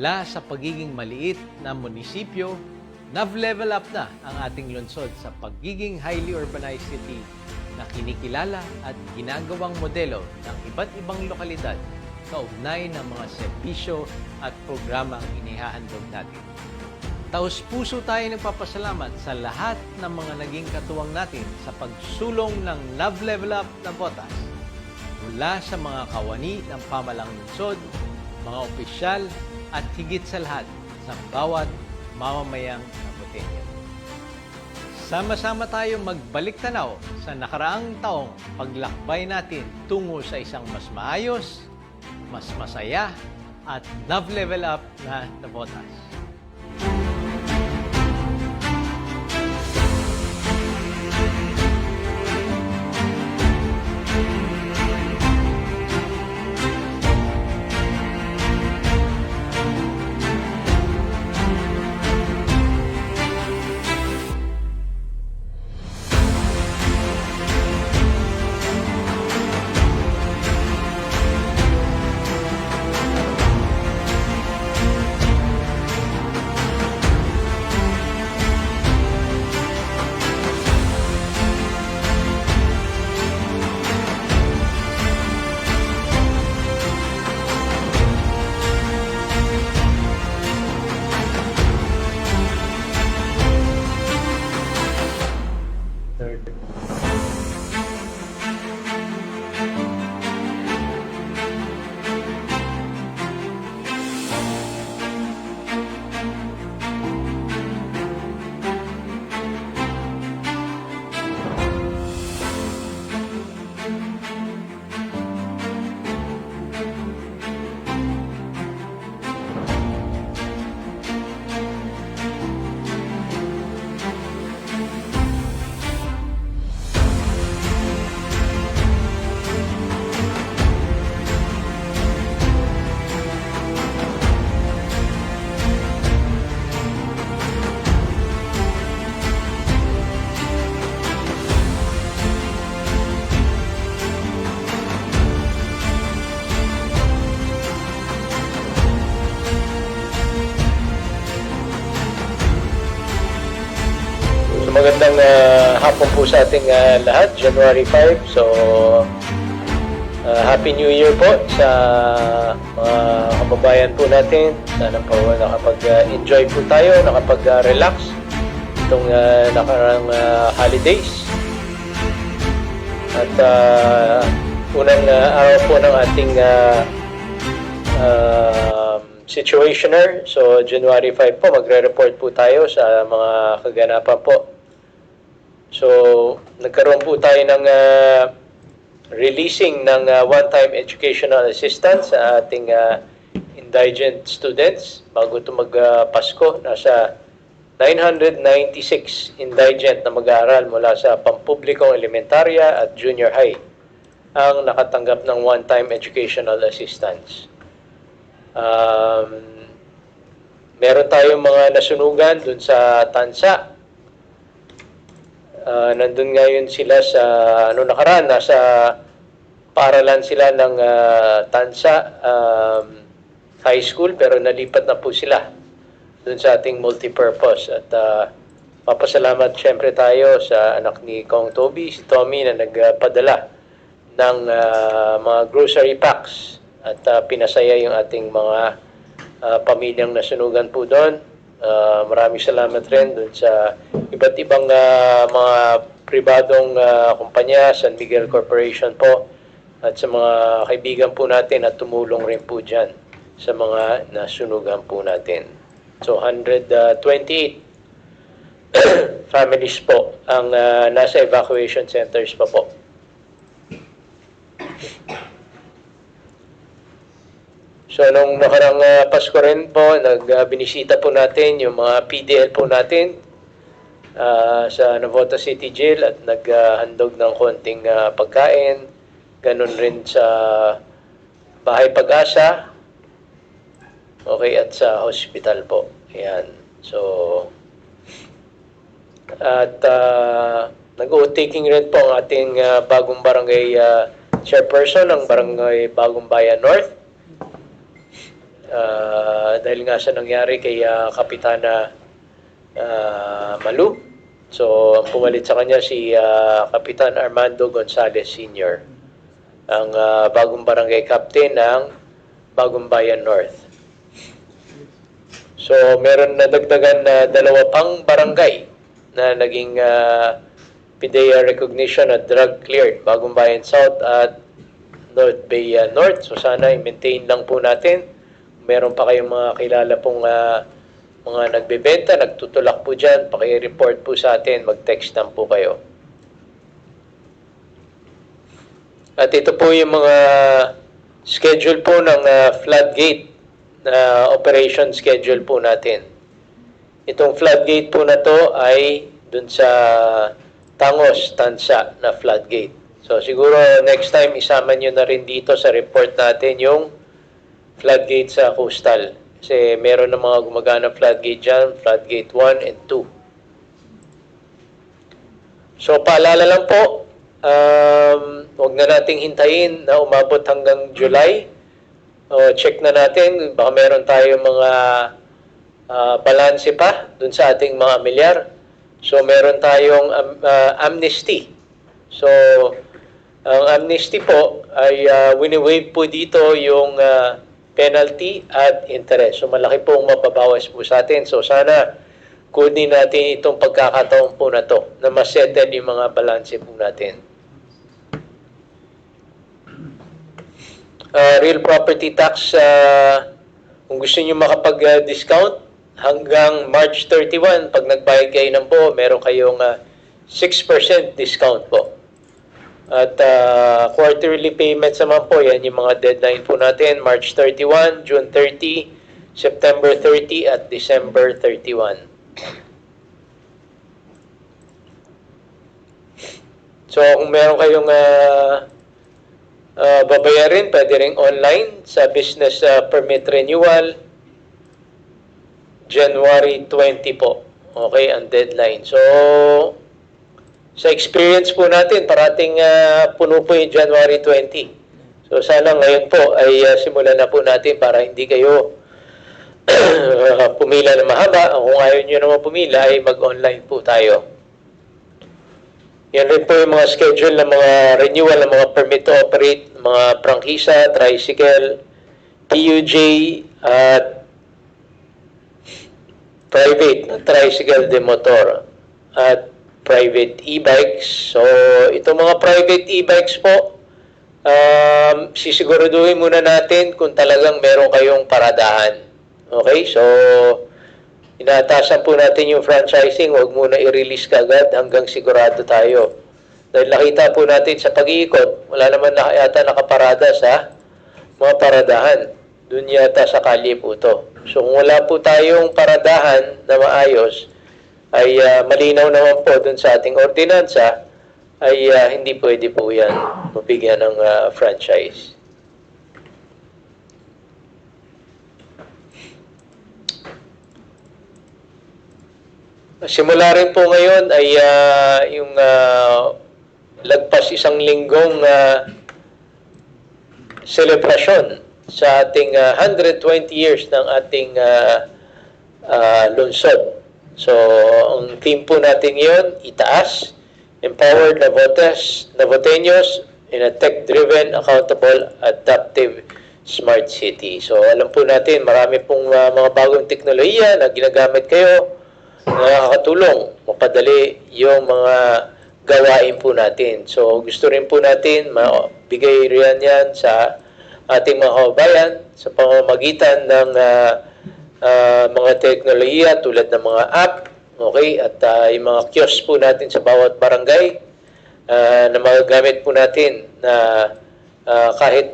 Mula sa pagiging maliit na munisipyo, nav-level up na ang ating lungsod sa pagiging highly urbanized city na kinikilala at ginagawang modelo ng iba't ibang lokalidad kaugnay ng mga serbisyo at programang inihahandog natin. Taos-puso tayo nagpapasalamat sa lahat ng mga naging katuwang natin sa pagsulong ng nav-level up na botas mula sa mga kawani ng pamalang lungsod, mga opisyal at higit sa lahat sa bawat mamamayang Naboteño. Sama-sama tayo magbalik tanaw sa nakaraang taong paglakbay natin tungo sa isang mas maayos, mas masaya at nav-level up na Navotas. Magandang hapon po sa ating lahat, January 5. So, Happy New Year po sa mga kababayan po natin. Sana po nakapag-enjoy po tayo, nakapag-relax itong nakarang holidays. At unang araw po ng ating situationer. So, January 5 po, magre-report po tayo sa mga kaganapan po. So, nagkaroon po tayo ng releasing ng one-time educational assistance sa ating indigent students. Bago ito mag-Pasko, nasa 996 indigent na mag-aaral mula sa pampublikong elementarya at junior high ang nakatanggap ng one-time educational assistance. Meron tayong mga nasunugan dun sa Tansa. Nandun ngayon sila sa nakaraan, nasa paaralan sila ng Tansa High School, pero nalipat na po sila dun sa ating multipurpose. At papasalamat syempre tayo sa anak ni Kong Toby, si Tommy, na nagpadala ng mga grocery packs at pinasaya yung ating mga pamilyang nasunugan po doon. Maraming salamat rin doon sa iba't ibang mga pribadong kumpanya, San Miguel Corporation po, at sa mga kaibigan po natin at tumulong rin po dyan sa mga nasunugan po natin. So 128 families po ang nasa evacuation centers pa po. So, nung nakarang Pasko rin po, binisita po natin yung mga PDL po natin sa Navotas City Jail at naghandog ng konting pagkain. Ganon rin sa Bahay Pag-asa. Okay, at sa hospital po. Ayan. So, at nag-o-taking rin po ang ating bagong barangay chairperson ng Barangay Bagong Bayan North. dahil nga sa nangyari kay Kapitana Malu. So, ang pumalit sa kanya si Kapitan Armando Gonzales Sr., ang bagong barangay captain ng Bagong Bayan North. So, meron na dagdagan na 2 pang barangay na naging PIDEA recognition at drug cleared, Bagong Bayan South at North Bay North. So, sana i-maintain lang po natin. Meron pa kayong mga kilala pong mga nagbebenta, nagtutulak po dyan, paki-report po sa atin, mag-text lang po kayo. At ito po yung mga schedule po ng floodgate na operation schedule po natin. Itong floodgate po na to ay dun sa Tangos, Tansa na floodgate. So siguro next time isama nyo na rin dito sa report natin yung floodgate sa coastal. Kasi meron ng mga gumagana floodgate dyan, floodgate 1 and 2. So paalala lang po, huwag na nating hintayin na umabot hanggang July. Check na natin, baka meron tayong mga balanse pa dun sa ating mga amilyar. So meron tayong amnesty. So ang amnesty po ay wini-waive po dito yung penalty at interest. So malaki pong mababawas po sa atin. So sana kunin natin itong pagkakataon po na to na masettle yung mga balanse po natin. Real property tax, kung gusto niyo makapag-discount hanggang March 31, pag nagbayad kayo ng buo, meron kayong 6% discount po. At quarterly payments naman po, yan yung mga deadline po natin, March 31, June 30, September 30, at December 31. So kung meron kayong babayarin, pwede rin online sa business permit renewal, January 20 po. Okay, ang deadline. So, sa experience po natin, parating puno po yung January 20. So, sana ngayon po ay simulan na po natin para hindi kayo pumila na mahaba. Kung ayaw nyo naman pumila, ay mag-online po tayo. Yan rin po yung mga schedule ng mga renewal ng mga permit to operate, mga prangkisa, tricycle, PUJ, at private na tricycle de motor, at private e-bikes. So, itong mga private e-bikes po, sisiguraduhin muna natin kung talagang meron kayong paradahan. Okay? So, inaatasan po natin yung franchising, huwag muna i-release kagad hanggang sigurado tayo. Dahil nakita po natin sa pag-iikot, wala naman yata nakaparada sa mga paradahan. Doon yata sa kalye po to. So kung wala po tayong paradahan na maayos, ay malinaw naman po doon sa ating ordinansa, ay hindi pwede po yan mabigyan ng franchise. Simula rin po ngayon ay yung lagpas isang linggong selebrasyon sa ating 120 years ng ating lungsod. So, ang theme po natin ngayon, itaas, empowered Navoteños in a tech-driven, accountable, adaptive, smart city. So, alam po natin, marami pong mga bagong teknolohiya na ginagamit kayo nakakatulong mapadali yung mga gawain po natin. So, gusto rin po natin mabigay riyan yan sa ating mga kababayan sa pamamagitan ng mga teknolohiya tulad ng mga app, okay, at yung mga kiosk po natin sa bawat barangay na magagamit po natin na kahit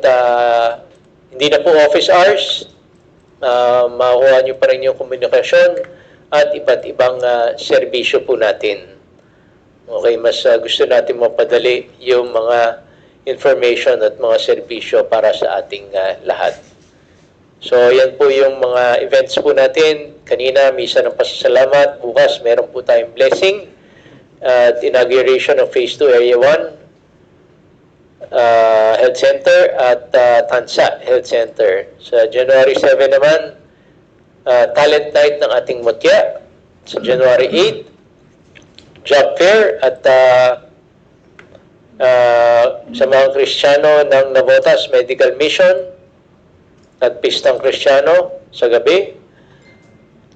hindi na po office hours, makuha nyo pa rin yung komunikasyon at iba't ibang serbisyo po natin. Okay, mas gusto natin mapadali yung mga information at mga serbisyo para sa ating lahat. So, yan po yung mga events po natin. Kanina, misa ng pasasalamat. Bukas, meron po tayong blessing at inauguration of Phase 2 Area 1. Health Center at Tansa Health Center. Sa January 7 naman, Talent Night ng ating Mutya. Sa January 8, Job Fair at sa mga Kristiyano ng Navotas Medical Mission at Pistang Kristiyano sa gabi.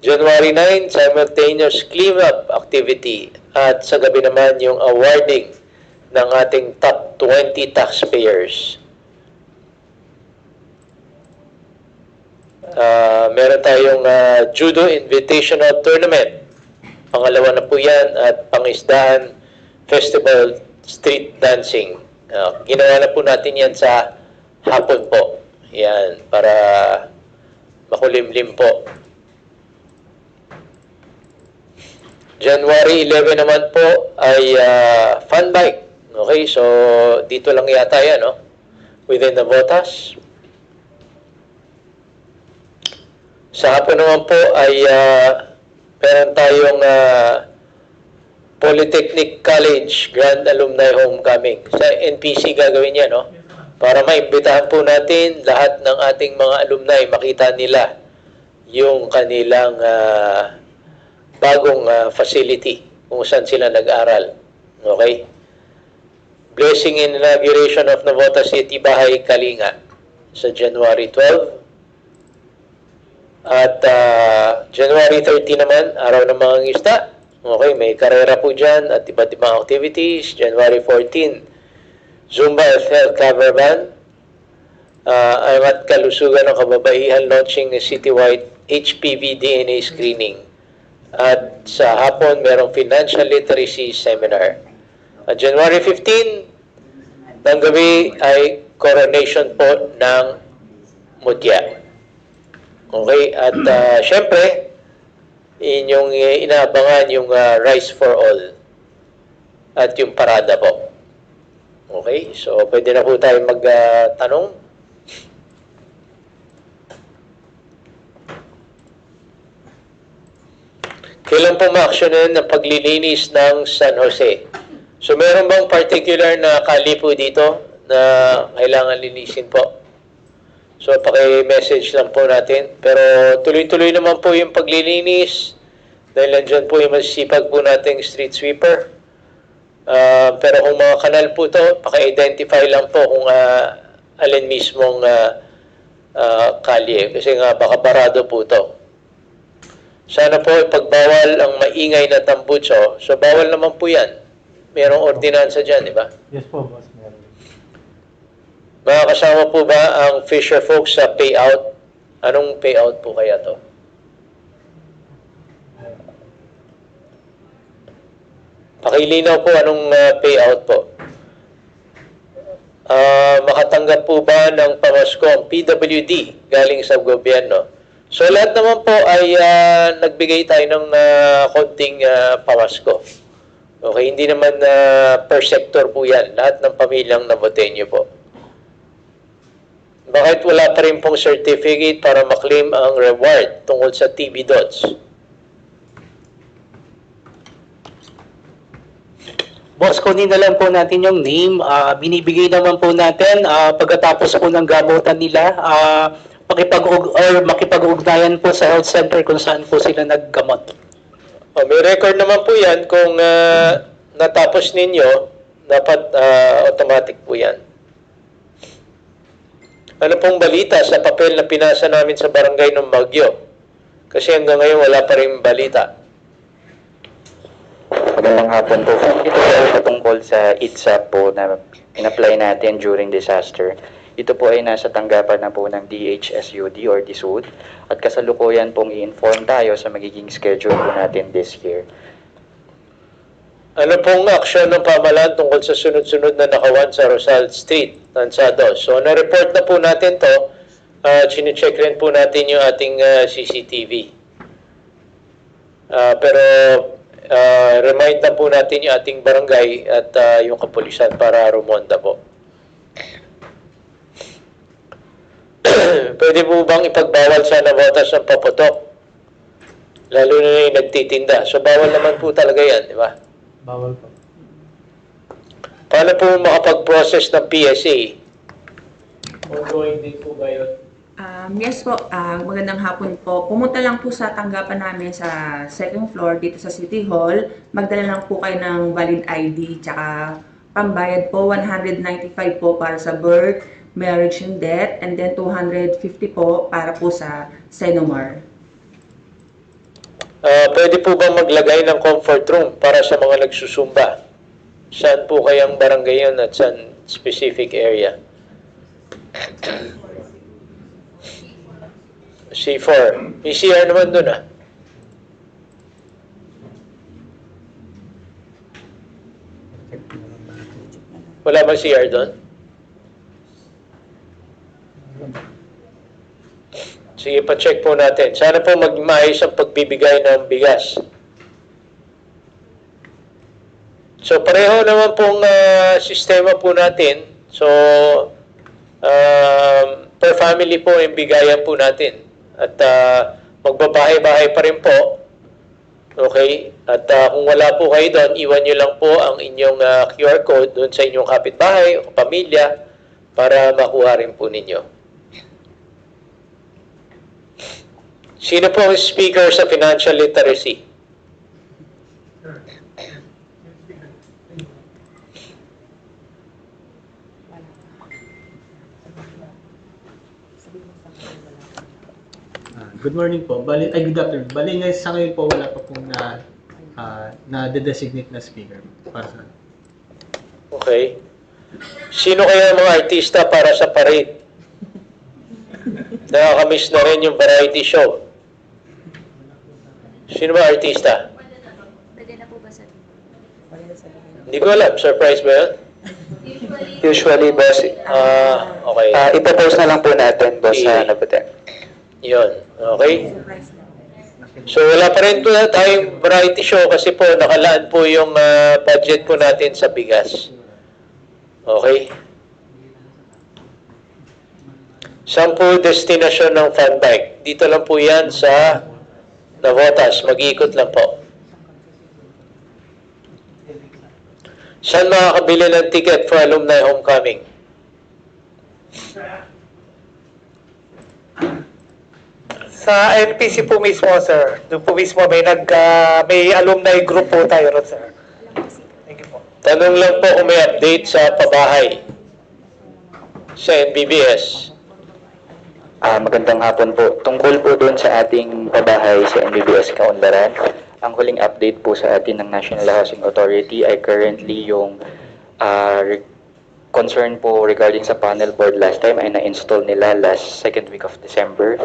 January 9, simultaneous clean-up activity at sa gabi naman yung awarding ng ating top 20 taxpayers. Meron tayong Judo Invitational Tournament. Pangalawa na po yan at Pangisdaan Festival Street Dancing. Ginawa na po natin yan sa hapon po. Yan, para makulimlim po. January 11 naman po ay fun bike. Okay, so dito lang yata yan, no? Within the Navotas. Sa hapon naman po ay meron tayong Polytechnic College Grand Alumni Homecoming. Sa NPC gagawin yan, no? Para maimbitahan po natin lahat ng ating mga alumni, makita nila yung kanilang bagong facility kung saan sila nag-aral. Okay? Blessing and inauguration of Navotas City Bahay Kalinga sa January 12. At January 30 naman, araw ng mga isda. Okay, may karera po dyan at iba't ibang activities. January 14, Zumba FL Cover Band. At kalusugan ng kababaihan launching a citywide HPV DNA screening. At sa hapon, merong financial literacy seminar. At January 15, ng gabi ay coronation po ng Mutya. Okay, at syempre, inyong inaabangan yung Rice for All at yung parada po. Okay, so pwede na po tayo magtanong. Kailan po ma-actionin ang paglilinis ng San Jose? So meron bang particular na kali po dito na kailangan linisin po? So paki-message lang po natin. Pero tuloy-tuloy naman po yung paglilinis dahil nandiyan po yung masisipag po nating street sweeper. Pero kung mga kanal po to, paki-identify lang po kung alin mismong kalye. Kasi nga baka barado po to. Sana po ipagbawal ang maingay na tambutso. So bawal naman po yan. Merong ordinansa dyan, di ba? Yes po, boss. Meron. Makakasama po ba ang Fisher folks sa payout? Anong payout po kaya to? Pakilinaw po anong payout po. Makatanggap po ba ng pamasko ang PWD galing sa gobyerno? So lahat naman po ay nagbigay tayo ng konting pamasko. Okay, hindi naman per sector po yan. Lahat ng pamilyang nabotenyo po. Bakit wala pa rin pong certificate para maklaim ang reward tungkol sa TB Dots? Boss, kunin na lang po natin yung name. Binibigay naman po natin pagkatapos po ng gamutan nila. Makipag-ugnayan po sa health center kung saan po sila naggamot. May record naman po yan. Kung natapos ninyo, dapat automatic po yan. Ano pong balita sa papel na pinasa namin sa barangay ng Baguio? Kasi hanggang ngayon wala pa rin balita. Magandang hapon po. Ito po ay patungkol sa ITSAP po na in-apply natin during disaster. Ito po ay nasa tanggapan na po ng DHSUD or DSUD at kasalukuyan pong i-inform tayo sa magiging schedule po natin this year. Ano pong aksyon ng pamahalaan tungkol sa sunod-sunod na nakawan sa Rosal Street, Tansado? So, na-report na po natin to. Chine-check rin po natin yung ating CCTV. Pero remind na po natin yung ating barangay at yung kapulisan para rumonda po. Pwede po bang ipagbawal sa Navotas ng paputok? Lalo na yung nagtitinda. So, bawal naman po talaga yan, di ba? Bawal po. Paano po makapag-process ng PSA? Ongoing din po ba yun? Yes po, magandang hapon po. Pumunta lang po sa tanggapan namin sa second floor dito sa City Hall. Magdala lang po kayo ng valid ID tsaka pambayad po 195 po para sa birth, marriage and death, and then 250 po para po sa Senomar. Pwede po bang maglagay ng comfort room para sa mga nagsusumba? Saan po kayang barangay yun at saan specific area? C4. May CR naman dun ah. Wala ba CR doon? Sige, pa-check po natin. Sana po magmaayos ang pagbibigay ng bigas. So, pareho naman pong sistema po natin. So, per family po yung bigayan po natin. At magbabahay-bahay pa rin po. Okay? At kung wala po kayo doon, iwan nyo lang po ang inyong QR code doon sa inyong kapitbahay o pamilya para makuha rin po ninyo. Sino po ang speaker sa financial literacy? Good morning po. Good afternoon. Bali ngayon sa ngayon po wala pa pong na-designate na speaker para sa. Okay. Sino kaya ang mga artista para sa parade? Nakakamiss na rin yung variety show. Sino ba artista? Pwede na po ba sabihin? Hindi ko alam. Surprise ba yun? Usually, boss, Okay. ipopost na lang po natin, boss, sa Nabuten. Yun. Okay? So, wala pa rin po na tayong variety show kasi po nakalaan po yung budget po natin sa bigas. Okay? Saan po destinasyon ng fun bike? Dito lang po yan sa Navotas. Mag-iikot lang po. Saan makakabili ng ticket for alumni homecoming? Sa NPC po mismo, sir. Doon po mismo may alumni group po tayo ron, sir. Thank you po. Tanong lang po kung may update sa pabahay sa NBBS. Magandang hapon po. Tungkol po doon sa ating pabahay sa NBBS Kaunlaran, ang huling update po sa atin ng National Housing Authority ay currently yung concern po regarding sa panel board last time ay na-install nila last second week of December.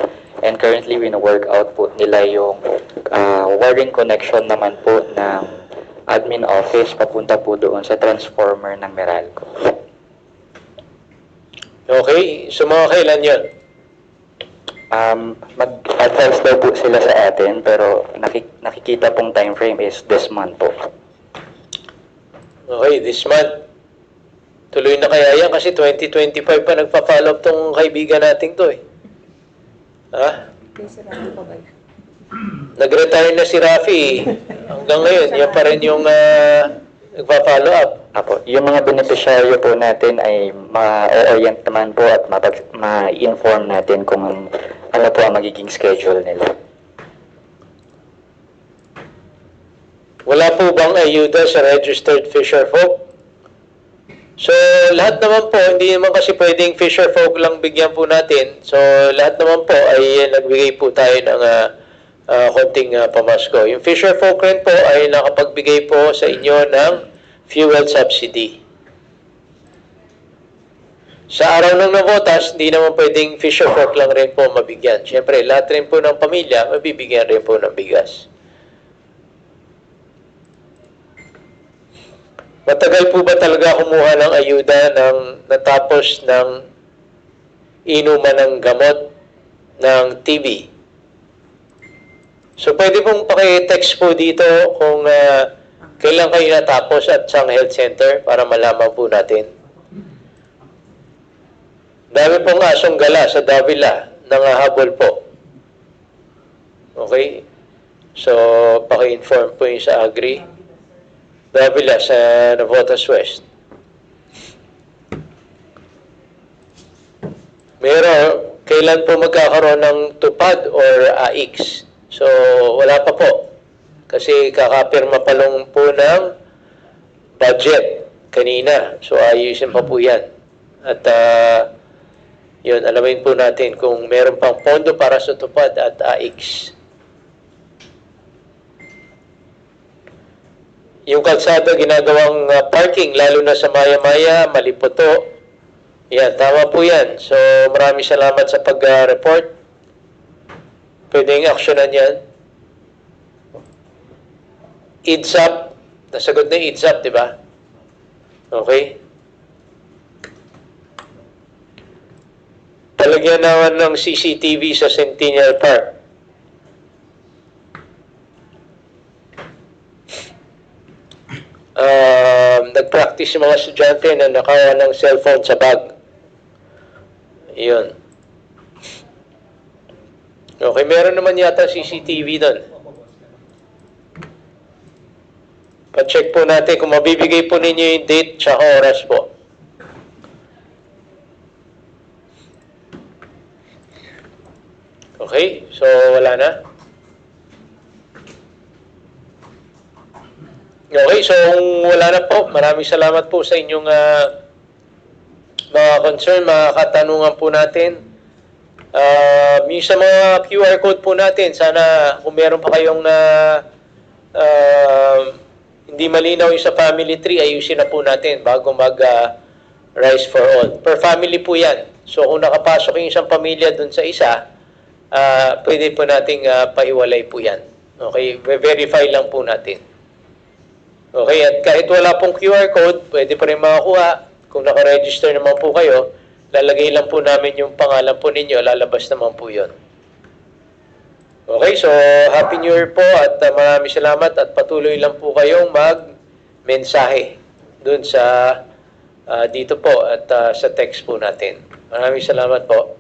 And currently, wino-work out po nila yung wiring connection naman po ng admin office papunta po doon sa transformer ng Meralco. Okay? So mga kailan yun? Mag-advance daw po sila sa atin pero nakikita pong time frame is this month po. Okay, this month. Tuloy na kaya yan kasi 2025 pa nagpa-follow up tong kaibigan nating to eh. Ha? Nag-retire na si Rafi. Hanggang ngayon, yan pa rin yung nagpa-follow up. Apo, yung mga beneficiaryo po natin ay ma-orient naman po at ma-inform natin kung ano po ang magiging schedule nila. Wala po bang ayuda sa registered fisher folk? So, lahat naman po, hindi naman kasi pwedeng fisher folk lang bigyan po natin. So, lahat naman po ay nagbigay po tayo ng konting pamasko. Yung fisher folk rin po ay nakapagbigay po sa inyo ng fuel subsidy. Sa araw ng Navotas, hindi naman pwedeng fisher folk lang rin po mabigyan. Siyempre, lahat rin po ng pamilya, mabibigyan rin po ng bigas. Matagal po ba talaga kumuha ng ayuda ng natapos ng inuman ng gamot ng TB? So, pwede pong paki-text po dito kung kailan kayo natapos at saang health center para malaman po natin. Dami pong asong gala sa Davila, nangahabol po. Okay? So, paki-inform po yung sa Agri. Davila sa Navotas West. Meron, kailan po magkakaroon ng tupad or AX? So, wala pa po. Kasi kakapirma pa lang po ng budget kanina. So, ayusin pa po yan. At yun, alamin po natin kung meron pang pondo para sa tupad at AX. Yung kalsada ginagawang parking, lalo na sa Maya-Maya, Malipoto. Yan, tama po yan. So, maraming salamat sa pag-report. Pwedeng aksyonan yan. IDSAP. Nasagot na yung IDSAP, di ba? Okay. Talagyan naman ng CCTV sa Centennial Park. Nag-practice yung mga estudyante na nakawa ng cellphone sa bag. Yun. Okay, meron naman yata CCTV doon. Pa-check po natin kung mabibigay po ninyo yung date tsaka oras po. Okay, so wala na. Okay, so wala na po. Maraming salamat po sa inyong mga concern, mga katanungan po natin. Yung sa mga QR code po natin, sana kung meron pa kayong hindi malinaw yung sa family tree, ayusin na po natin bago mag-Rise for All. Per family po yan. So kung nakapasok yung isang pamilya dun sa isa, pwede po nating paiwalay po yan. Okay, verify lang po natin. Okay, at kahit wala pong QR code, pwede pa rin makakuha. Kung nakaregister naman po kayo, lalagay lang po namin yung pangalan po ninyo, lalabas naman po yun. Okay, so Happy New Year po at maraming salamat at patuloy lang po kayong mag-mensahe dun sa dito po at sa text po natin. Maraming salamat po.